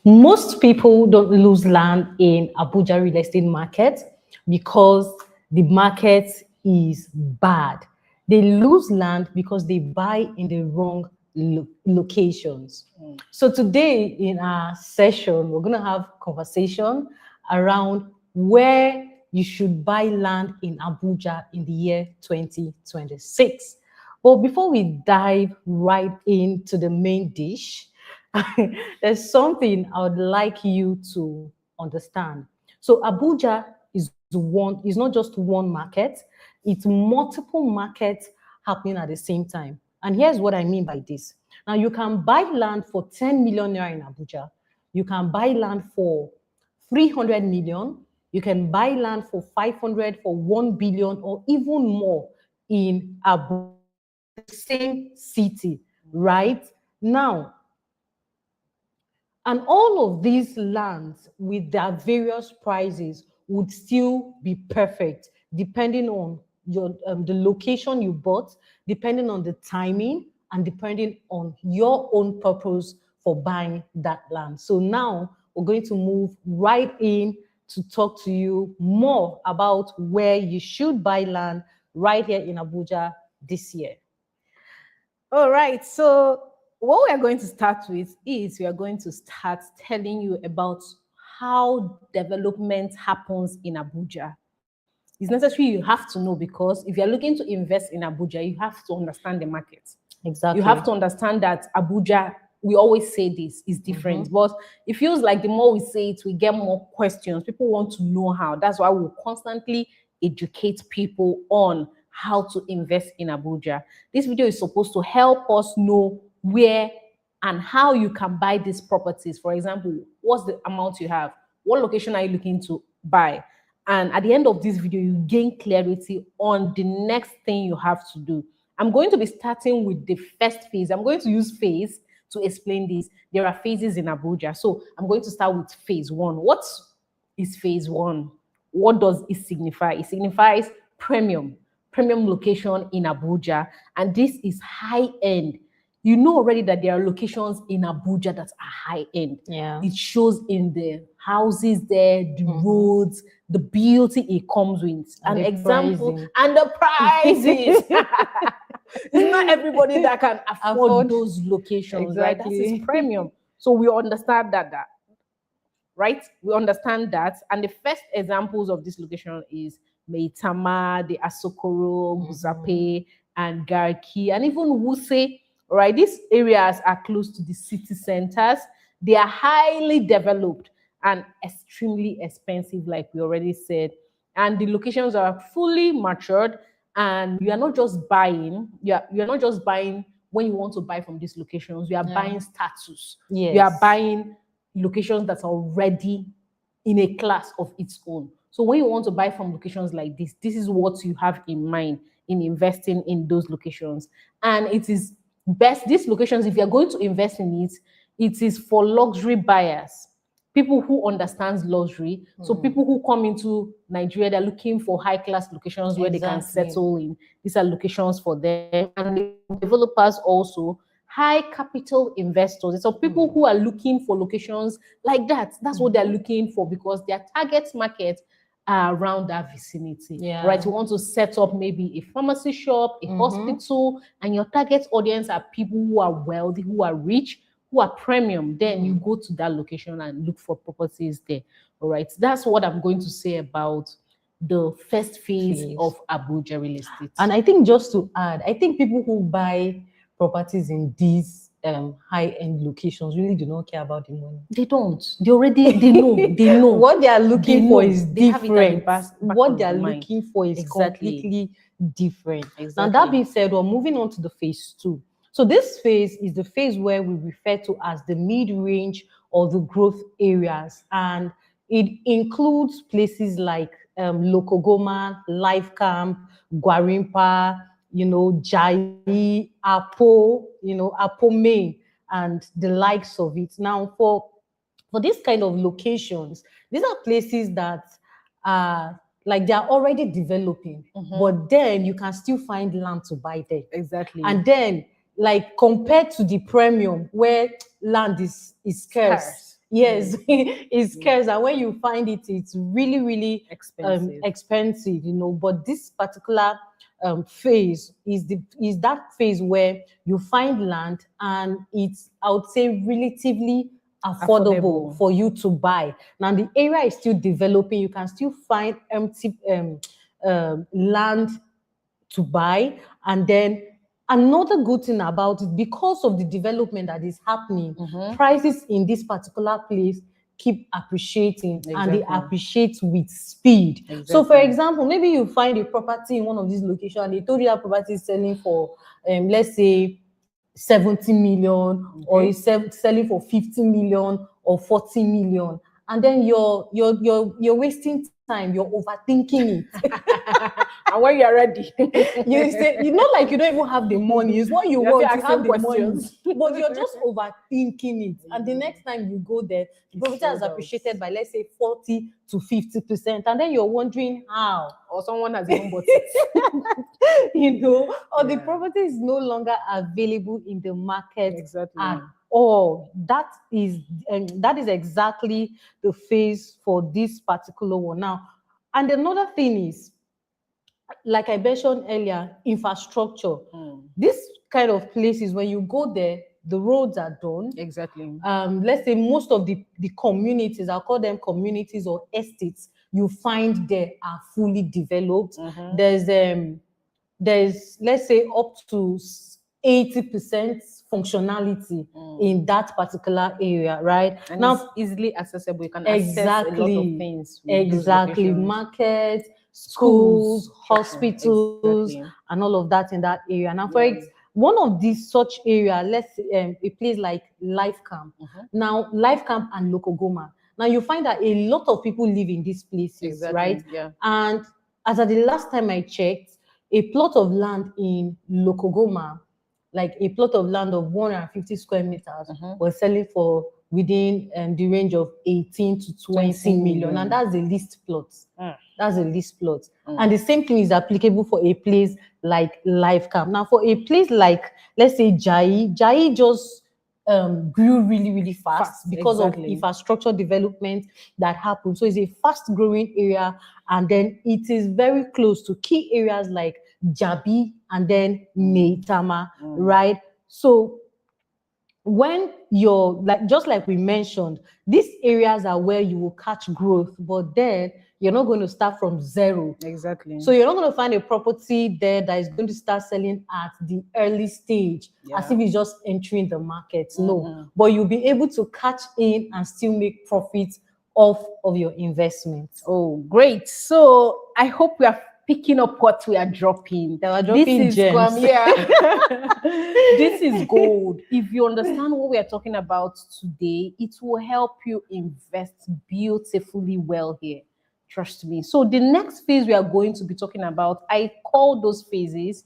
Most people don't lose land in Abuja real estate market because the market is bad. They lose land because they buy in the wrong locations. So today in our session, we're going to have conversation around where you should buy land in Abuja in the year 2026. But before we dive right into the main dish, there's something I would like you to understand. So Abuja is not just one market, it's multiple markets happening at the same time. And here's what I mean by this. Now you can buy land for 10 million naira in Abuja. You can buy land for 300 million. You can buy land for 500, for 1 billion, or even more in Abuja, the same city, right? Now, and all of these lands with their various prices would still be perfect depending on the location you bought, depending on the timing, and depending on your own purpose for buying that land. So now we're going to move right in to talk to you more about where you should buy land right here in Abuja this year. All right, so what we are going to start with is we are going to start telling you about how development happens in Abuja. It's necessary you have to know, because if you're looking to invest in Abuja, you have to understand the market. Exactly. You have to understand that Abuja, we always say this, is different. But it feels like the more we say it, we get more questions. People want to know how. That's why we constantly educate people on how to invest in Abuja. This video is supposed to help us know where and how you can buy these properties. For example, what's the amount you have? What location are you looking to buy? And at the end of this video, you gain clarity on the next thing you have to do. I'm going to be starting with the first phase. I'm going to use phase to explain this. There are phases in Abuja. So I'm going to start with phase one. What is phase one? What does it signify? It signifies premium location in Abuja. And this is high end. You know already that there are locations in Abuja that are high end. Yeah. It shows in the houses there, the roads, the beauty it comes with. An example, pricing. and the prices. It's not everybody that can afford those locations, Exactly. right? That is premium. So we understand that, right? We understand that. And the first examples of this location is Meitama, the Asokoro, Guzape, and Garki, and even Wuse. Right, these areas are close to the city centers. They are highly developed and extremely expensive, like we already said. And the locations are fully matured. And you are not just buying. You're not just buying when you want to buy from these locations. You are buying status. Yes. You are buying locations that are already in a class of its own. So when you want to buy from locations like this is what you have in mind in investing in those locations. And it is best, these locations, if you're going to invest in it, it is for luxury buyers, people who understands luxury. So people who come into Nigeria, they're looking for high-class locations where they can settle in. These are locations for them. And the developers also, high capital investors. So people who are looking for locations like that, that's what they're looking for, because their target market are around that vicinity. Yeah. Right? You want to set up maybe a pharmacy shop, a hospital, and your target audience are people who are wealthy, who are rich, who are premium. Then you go to that location and look for properties there. All right. That's what I'm going to say about the first phase of Abuja real estate. And I think, just to add, I think people who buy properties in these high-end locations really do not care about the money. They don't. They know. What they are looking for is different. What they are looking for is completely different. Exactly. Now, that being said, we're moving on to the phase two. So this phase is the phase where we refer to as the mid-range or the growth areas. And it includes places like Lokogoma, Life Camp, Gwarimpa, Jai, Apo, Apo Main, and the likes of it. Now, for this kind of locations, these are places that are like they're already developing, but then you can still find land to buy there. Exactly. And then like compared to the premium where land is scarce. Scarce. Yes, it's scarce, and when you find it, it's really, really Expensive. expensive, But this particular phase is that phase where you find land and it's, I would say, relatively affordable for you to buy. Now the area is still developing. You can still find empty land to buy. And then another good thing about it, because of the development that is happening, prices in this particular place keep appreciating, and they appreciate with speed. So for example, maybe you find a property in one of these locations and they told you that property is selling for let's say 70 million, or is selling for 50 million or 40 million, and then you're wasting time, you're overthinking it. And when you're ready, You say, like you don't even have the money. It's what you want to have the questions. money, but you're just overthinking it. And the next time you go there, the property has appreciated by, let's say, 40 to 50%, and then you're wondering how, or someone has even bought it. or the property is no longer available in the market Exactly. at all. That is exactly the phase for this particular one now. And another thing is, like I mentioned earlier, infrastructure. This kind of places, when you go there, the roads are done. Exactly. Let's say most of the communities, I'll call them communities or estates, you find there are fully developed. There's let's say up to 80% functionality in that particular area, right? And now it's easily accessible. You can access a lot of things. Exactly. Markets, schools, hospitals, Exactly. and all of that in that area. Now, one of these such area, let's say a place like Life Camp. Now, Life Camp and Lokogoma. Now, you find that a lot of people live in these places, right? Yeah. And as at the last time I checked, a plot of land in Lokogoma, like a plot of land of 150 square meters, was selling for within the range of 18 to 20 million. And that's a leased plot. That's a leased plot. And the same thing is applicable for a place like Life Camp. Now, for a place like, let's say, Jai just grew really, really fast because of infrastructure development that happened. So it's a fast growing area, and then it is very close to key areas like Jabi and then Meitama, right? So when you're just like we mentioned, these areas are where you will catch growth, but then you're not going to start from zero. Exactly. So you're not going to find a property there that is going to start selling at the early stage, as if it's just entering the market. No, but you'll be able to catch in and still make profits off of your investment. Oh, great. So I hope we are picking up what we are dropping. They are dropping gems. This is gold. If you understand what we are talking about today, it will help you invest beautifully well here. Trust me. So the next phase we are going to be talking about, I call those phases,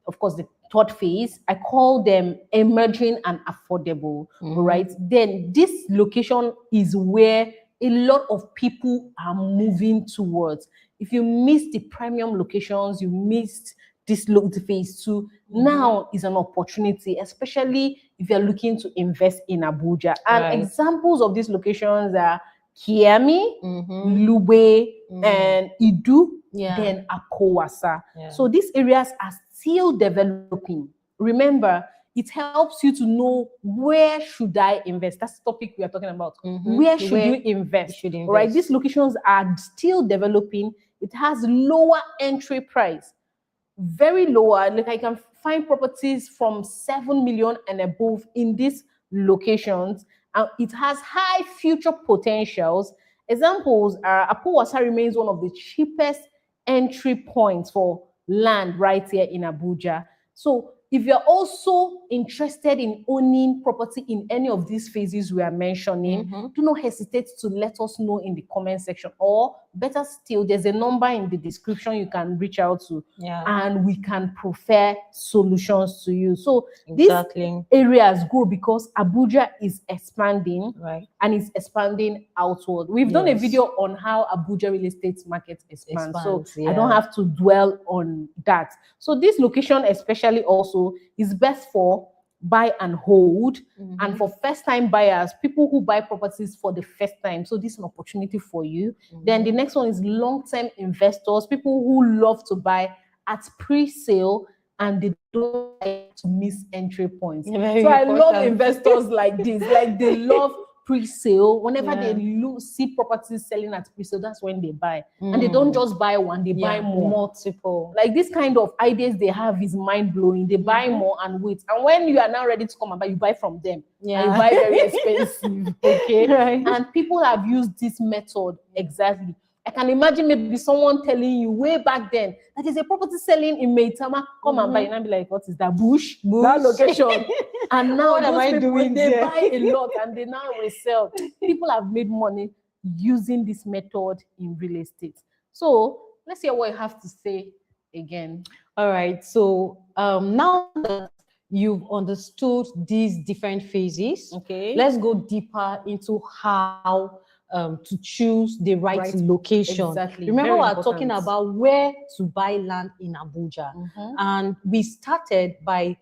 of course, the third phase, I call them emerging and affordable, right? Then this location is where a lot of people are moving towards. If you missed the premium locations, you missed this phase two, now is an opportunity, especially if you're looking to invest in Abuja. And examples of these locations are Kiami, Lube, and Idu, then Akowasa. So these areas are still developing. Remember, it helps you to know, where should I invest? That's the topic we are talking about. Where should you invest? Right? These locations are still developing. It has lower entry price, very lower. Like I can find properties from 7 million and above in these locations, and it has high future potentials. Examples are Akowasa remains one of the cheapest entry points for land right here in Abuja. So if you're also interested in owning property in any of these phases we are mentioning, do not hesitate to let us know in the comment section, or better still, there's a number in the description you can reach out to, Yeah. and we can prefer solutions to you. So Exactly. these areas grow because Abuja is expanding, Right. and it's expanding outward. We've done a Yes. video on how Abuja real estate market expands, so Expands, I don't yeah. have to dwell on that. So this location especially also is best for buy and hold, and for first-time buyers, people who buy properties for the first time. So this is an opportunity for you. Then the next one is long-term investors, people who love to buy at pre-sale and they don't like to miss entry points. Very so I love important. investors like this, like they love pre-sale. Whenever Yeah. they see properties selling at pre-sale, that's when they buy. And they don't just buy one, they buy more. Multiple. Like this kind of ideas they have is mind-blowing. They buy more and wait. And when you are now ready to come and buy, you buy from them. Yeah. And you buy very expensive. Okay. Right. And people have used this method exactly. I can imagine maybe someone telling you way back then that there's a property selling in Maitama, come and buy. And I'll be like, what is that? Bush? That location. And now What am I doing they there? buy a lot and they now resell. People have made money using this method in real estate. So let's hear what you have to say again. All right. So now that you've understood these different phases, Okay. let's go deeper into how to choose the right location. Exactly. Remember, Very we're important. talking about where to buy land in Abuja. And we started by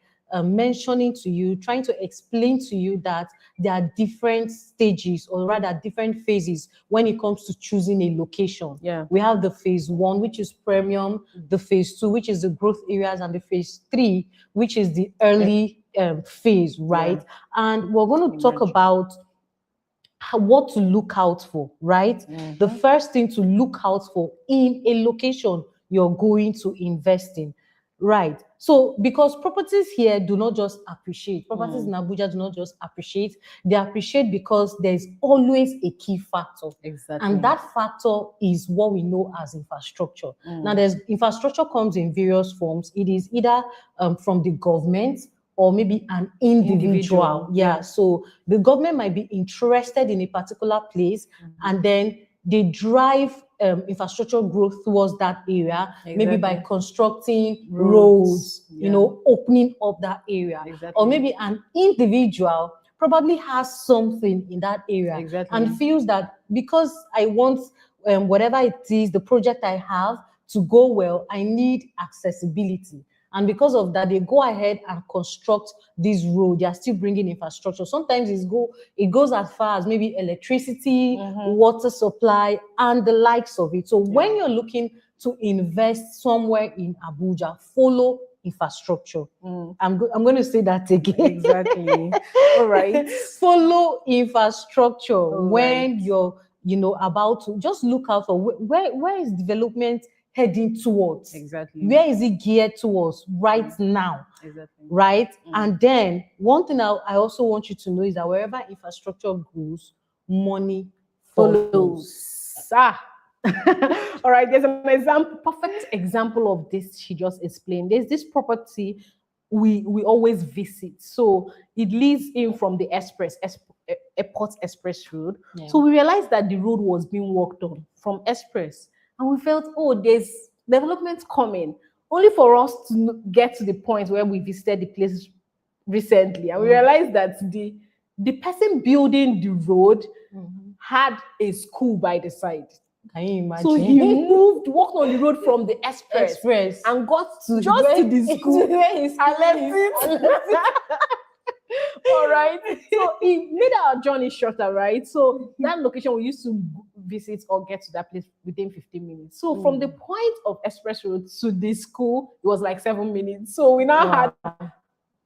mentioning to you, trying to explain to you that there are different stages, or rather different phases when it comes to choosing a location. Yeah. We have the phase 1, which is premium, the phase 2, which is the growth areas, and the phase 3, which is the early phase, right? Yeah. And we're going to talk about what to look out for, right? The first thing to look out for in a location you're going to invest in, right? So because properties here do not just appreciate, properties in Abuja do not just appreciate, they appreciate because there's always a key factor. Exactly. And that factor is what we know as infrastructure. Now, there's infrastructure comes in various forms. It is either from the government or maybe an individual. Yeah. So the government might be interested in a particular place, and then they drive infrastructure growth towards that area, maybe by constructing roads, you know, opening up that area. Or maybe an individual probably has something in that area and feels that because I want whatever it is, the project I have to go well, I need accessibility. And because of that, they go ahead and construct this road. They are still bringing infrastructure. Sometimes it goes as far as maybe electricity, water supply, and the likes of it. So when you're looking to invest somewhere in Abuja, follow infrastructure. I'm going to say that again. Exactly. All right. Follow infrastructure when you're, about to just look out for where is development heading towards. Exactly. Where is it geared towards right now? Exactly. Right? And then one thing I also want you to know is that wherever infrastructure grows, money follows. All right, there's an example, perfect example of this she just explained. There's this property we always visit. So it leads in from the Airport Express Road. Yeah. So we realized that the road was being worked on from Express. And we felt, oh, there's development coming, only for us to get to the point where we visited the place recently. And we realized that the person building the road had a school by the side. Can you imagine? So he walked on the road from the Express and got to the school and left it. All right. So it made our journey shorter, right? So that location we used to visit or get to that place within 15 minutes. So from the point of Express Road to the school, it was like 7 minutes. So we now had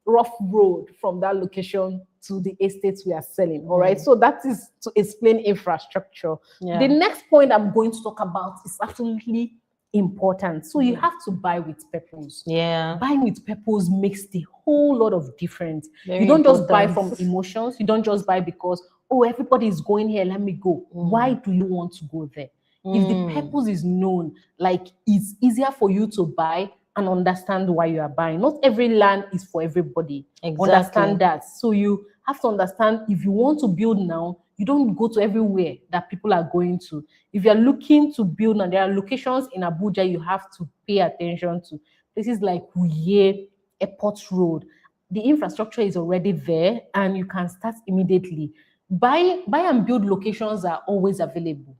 rough road from that location to the estates we are selling. All right. So that is to explain infrastructure. Yeah. The next point I'm going to talk about is absolutely important. So you have to buy with purpose. Yeah. Buying with purpose makes the whole lot of difference. Very you don't just buy important. from emotions. You don't just buy because, oh, everybody is going here, let me go. Why do you want to go there? If the purpose is known, like it's easier for you to buy and understand why you are buying. Not every land is for everybody. Exactly. Understand that. So you have to understand, if you want to build now, you don't go to everywhere that people are going to. If you're looking to build now, there are locations in Abuja you have to pay attention to. Places like Uye, Airport Road. The infrastructure is already there and you can start immediately. Buy and build locations are always available.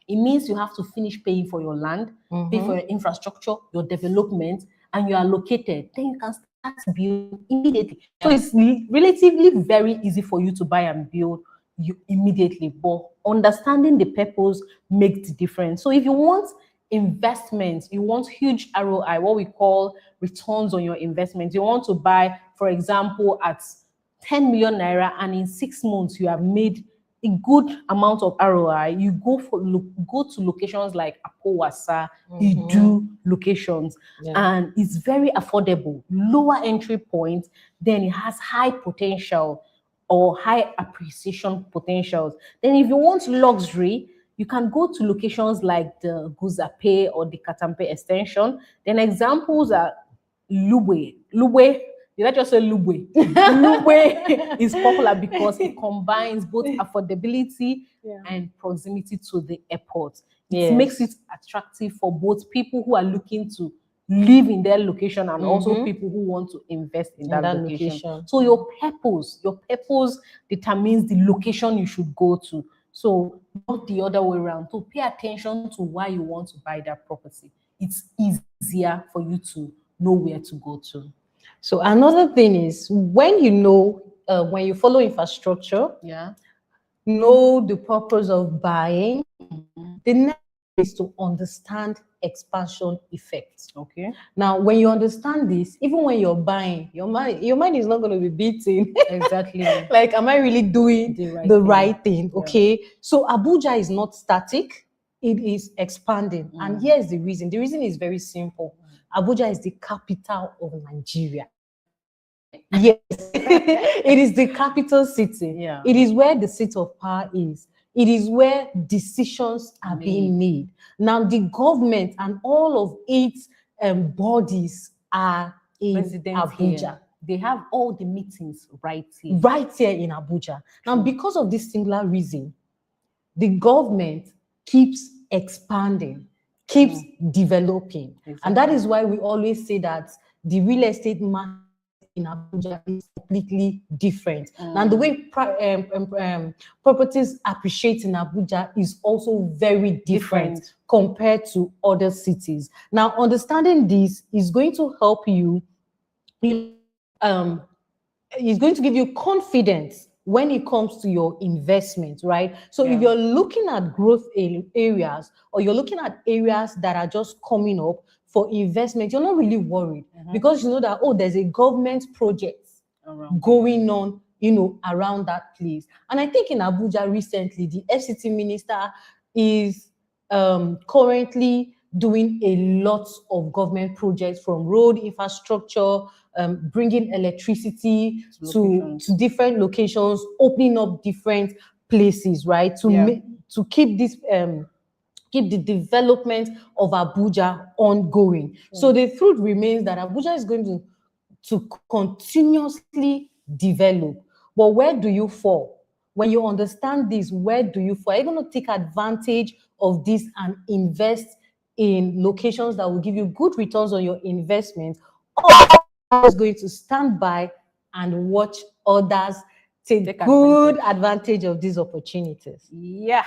It means you have to finish paying for your land, pay for your infrastructure, your development, and you are located. Then you can start building immediately. So it's relatively very easy for you to buy and build you immediately. But understanding the purpose makes the difference. So if you want investments, you want huge ROI, what we call returns on your investment. You want to buy, for example, at 10 million naira, and in 6 months you have made a good amount of ROI. You go to locations like Apowasa, Idu locations, and it's very affordable, lower entry point. Then it has high potential or high appreciation potentials. Then if you want luxury, you can go to locations like the Guzape or the Katampe extension. Then examples are Lubwe. Did I just say Lubwe? Lubwe is popular because it combines both affordability and proximity to the airport. It makes it attractive for both people who are looking to live in their location and also people who want to invest in that location. So your purpose determines the location you should go to. So not the other way around. To pay attention to why you want to buy that property. It's easier for you to know where to go to. So another thing is, when you know, when you follow infrastructure, know the purpose of buying, the next is to understand expansion effects. Okay. Now, when you understand this, even when you're buying, your mind is not going to be beating. Exactly. Like, am I really doing the right thing? Okay. So Abuja is not static, it is expanding. And here's the reason. The reason is very simple. Abuja is the capital of Nigeria. Yes, it is the capital city. Yeah. It is where the seat of power is. It is where decisions are being made. Now, the government and all of its bodies are in Abuja. Here. They have all the meetings right here. Right here in Abuja. Now, because of this singular reason, the government keeps expanding, keeps developing. Exactly. And that is why we always say that the real estate market in Abuja is completely different. And the way properties appreciate in Abuja is also very different compared to other cities. Now, understanding this is going to help you, is going to give you confidence when it comes to your investment, right? So if you're looking at growth areas, or you're looking at areas that are just coming up for investment, you're not really worried because you know that, oh, there's a government project going on, around that place. And I think in Abuja recently, the FCT minister is currently doing a lot of government projects, from road infrastructure, bringing electricity to different locations, opening up different places, right? To keep this keep the development of Abuja ongoing. So the truth remains that Abuja is going to continuously develop. But where do you fall? When you understand this, where do you fall? Are you going to take advantage of this and invest in locations that will give you good returns on your investment, or are you going to stand by and watch others take good advantage of these opportunities? Yeah.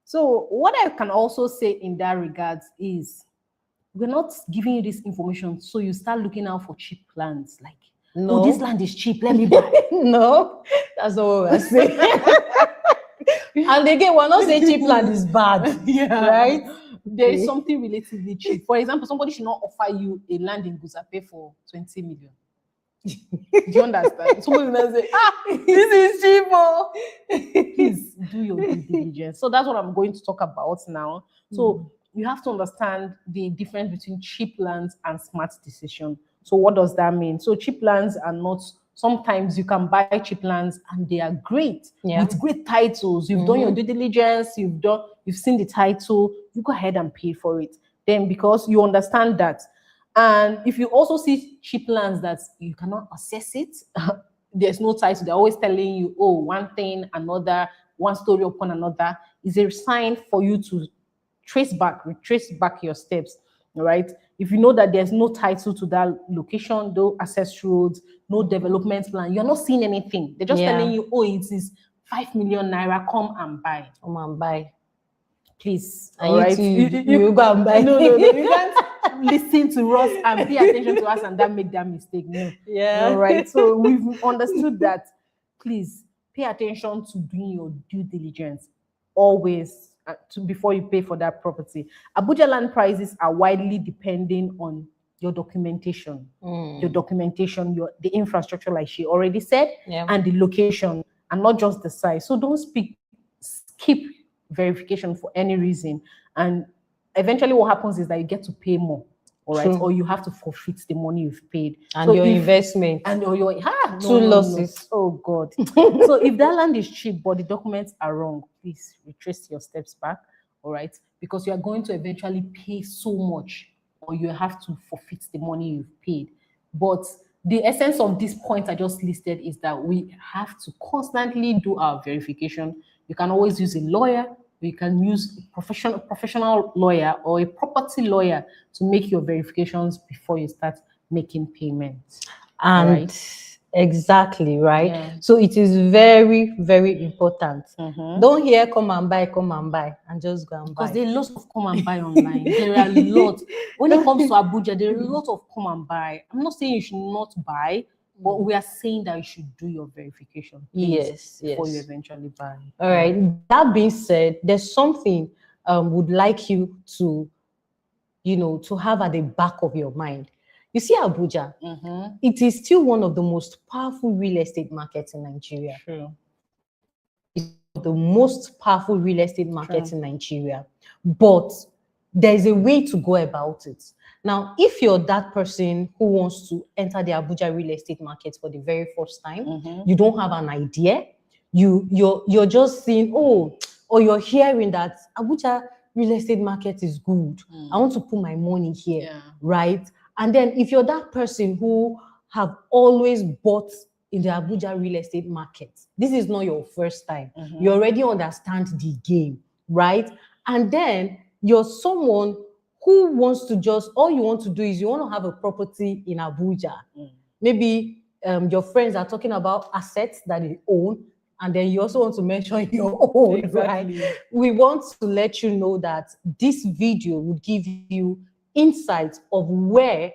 So what I can also say in that regards is, we're not giving you this information so you start looking out for cheap lands. Like, oh, this land is cheap, let me buy. No, that's not what we're saying. And again, we're not saying cheap land is bad, right? There is something relatively cheap. For example, somebody should not offer you a land in Guzape for 20 million. Do you understand? Somebody will say, this is cheap. Please do your due diligence. So that's what I'm going to talk about now. So you have to understand the difference between cheap lands and smart decision. So what does that mean? So cheap lands are not, sometimes you can buy cheap lands and they are great with great titles. You've done your due diligence, you've seen the title, you go ahead and pay for it. Then because you understand that. And if you also see cheap lands that you cannot access it, there's no title. They're always telling you, oh, one thing, another, one story upon another, is a sign for you to retrace back your steps. All right. If you know that there's no title to that location, no access roads, no development plan, you're not seeing anything. They're just telling you, oh, it is 5 million naira, come and buy. Come and buy. Please. And all right. you go and buy. No, you can't listen to us and pay attention to us and that make that mistake. No. Yeah. All right. So we've understood that. Please pay attention to doing your due diligence always before you pay for that property. Abuja land prices are widely depending on your documentation, the infrastructure, like she already said, and the location, and not just the size. So don't skip verification for any reason. And eventually what happens is that you get to pay more. All right, or you have to forfeit the money you've paid and your investment and your two losses. No. Oh God! So if that land is cheap but the documents are wrong, please retrace your steps back. All right, because you are going to eventually pay so much, or you have to forfeit the money you've paid. But the essence of this point I just listed is that we have to constantly do our verification. You can always use a lawyer. You can use a professional lawyer or a property lawyer to make your verifications before you start making payments. And exactly, right? Yeah. So it is very, very important. Don't hear come and buy, and just go and buy. Because there are lots of come and buy online. There are lots. When it comes to Abuja, there are a lot of come and buy. I'm not saying you should not buy, but we are saying that you should do your verification. Before you eventually buy. All right. That being said, there's something would like you to, to have at the back of your mind. You see, Abuja, it is still one of the most powerful real estate markets in Nigeria. True. It's the most powerful real estate market in Nigeria. But there's a way to go about it. Now, if you're that person who wants to enter the Abuja real estate market for the very first time, you don't have an idea, you're just seeing, or you're hearing that Abuja real estate market is good. I want to put my money here, right? And then if you're that person who have always bought in the Abuja real estate market, this is not your first time. You already understand the game, right? And then you're someone who wants to all you want to do is you want to have a property in Abuja. Maybe your friends are talking about assets that they own, and then you also want to mention your own, right? We want to let you know that this video would give you insights of where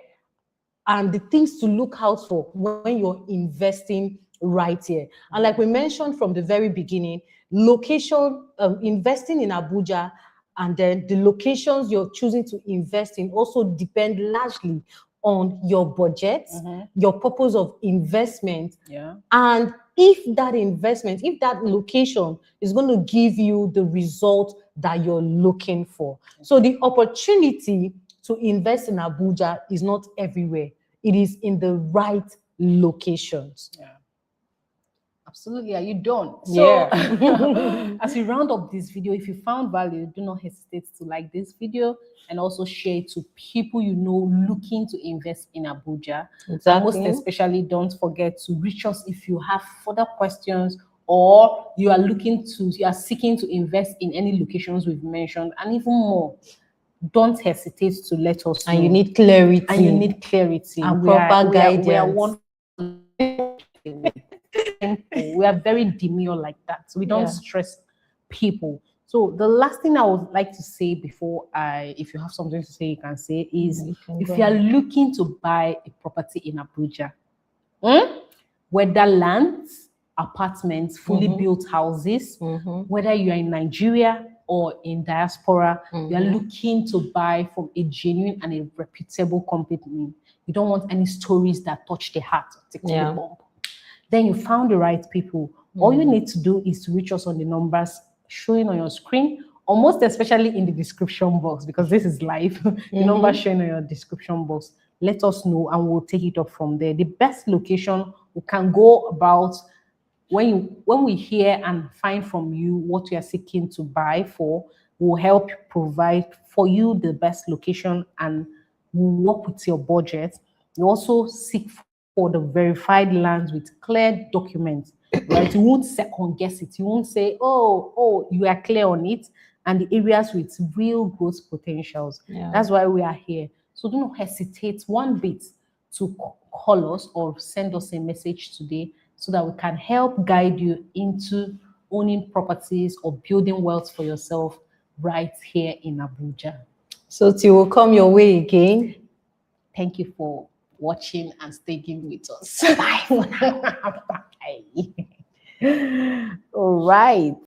and the things to look out for when you're investing right here. And like we mentioned from the very beginning, location, investing in Abuja, and then the locations you're choosing to invest in also depend largely on your budget, your purpose of investment, and if that location is going to give you the result that you're looking for. So the opportunity to invest in Abuja is not everywhere. It is in the right locations. Absolutely, you don't. So as we round up this video, if you found value, do not hesitate to like this video and also share it to people you know looking to invest in Abuja. And most especially, don't forget to reach us if you have further questions or you are seeking to invest in any locations we've mentioned, and even more. Don't hesitate to let us know. And you need clarity. And proper guidance. We are very demure like that. So we don't stress people. So the last thing I would like to say before if you have something to say, you can say is if you are looking to buy a property in Abuja, whether lands, apartments, fully built houses, whether you are in Nigeria or in diaspora, you are looking to buy from a genuine and a reputable company. You don't want any stories that touch the heart, tickle the bomb. Then you found the right people. All you need to do is to reach us on the numbers showing on your screen, or most especially in the description box, because this is live. The number showing on your description box. Let us know and we'll take it up from there. The best location we can go about when we hear and find from you what you are seeking to buy for, will help provide for you the best location and will work with your budget. You also seek for the verified lands with clear documents, right? You won't second guess it. You won't say, oh, you are clear on it, and the areas with real growth potentials. Yeah. That's why we are here. So don't hesitate one bit to call us or send us a message today so that we can help guide you into owning properties or building wealth for yourself right here in Abuja. So till will come your way again. Thank you for watching and staying with us. Bye. Bye. All right.